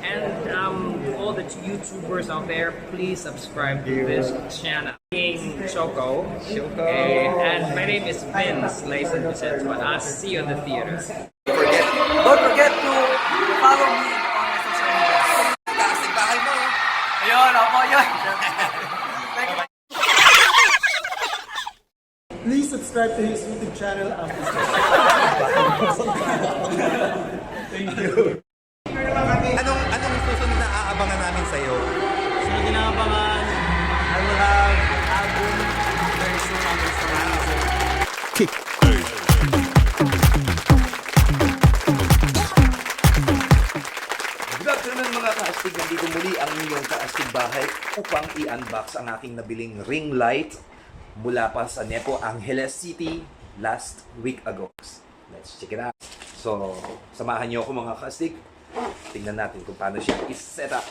And all the YouTubers out there, please subscribe to this channel. King Choco. And my name is Vince, ladies and gentlemen. I'll see you in the theater. Don't forget to follow me on my social media. Kasi bahay mo. Ayun, ako yun. Please subscribe to his YouTube channel. Thank you. Anong susunod na aabangan namin sa'yo? Sunod na abangan. I will have album very soon on this channel. Good afternoon mga kaastig. Nandito muli ang inyong kaastig bahay upang i-unbox ang aking nabiling ring light mula pa sa Nepo Angeles City last week ago. Let's check it out. So, samahan niyo ako mga kaastig. Tingnan natin kung paano siya i-set up.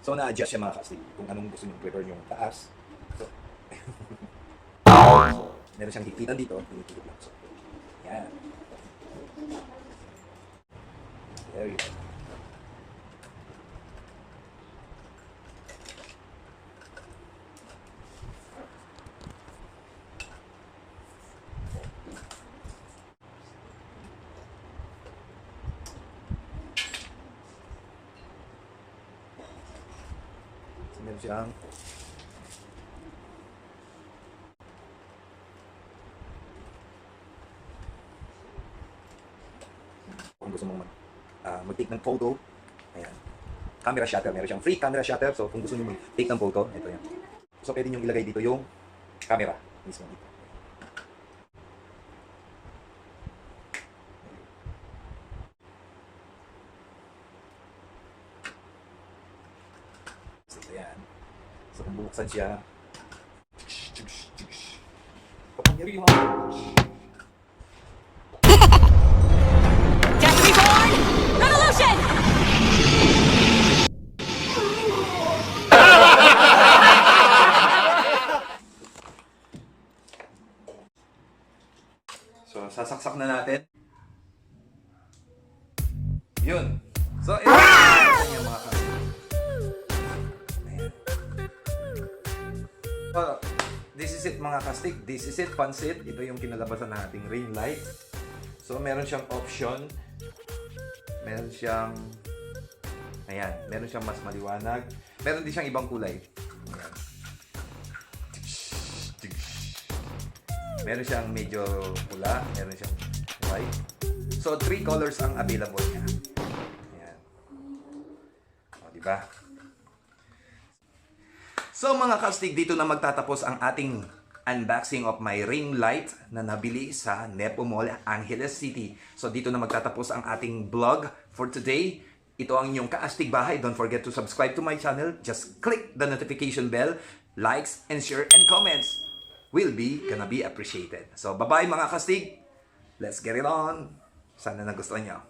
So, na-adjust siya mga kaastig kung anong gusto nyo prefer yung taas. So, meron siyang higpitan dito. Higpitan lang. So, yan. There you go. Meron siyang kung gusto mong mag-take ng photo, ayan, camera shutter, meron siyang free camera shutter. So kung gusto nyo mag-take ng photo, ito yan. So pwede nyo ilagay dito yung camera mismo dito. Ayan. So kung bubuksan siya, kapangyarihan. Just reborn! Revolution! So sasaksak na natin. Yun. So ito yung mga kaso. This is it mga kastig. This is it, pansit. Ito yung kinalabasan ng ating ring light. So meron siyang option. Meron siyang ayan, meron siyang mas maliwanag. Meron din siyang ibang kulay. Ayan. Meron siyang medyo pula, meron siyang white. So 3 colors ang available niya. Ayan. O, diba? So mga kastig, dito na magtatapos ang ating unboxing of my ring light na nabili sa Nepo Mall, Angeles City. So dito na magtatapos ang ating vlog for today. Ito ang inyong kaastig bahay. Don't forget to subscribe to my channel. Just click the notification bell, likes, and share, and comments will be gonna be appreciated. So bye-bye mga kastig. Let's get it on. Sana nagustuhan nyo.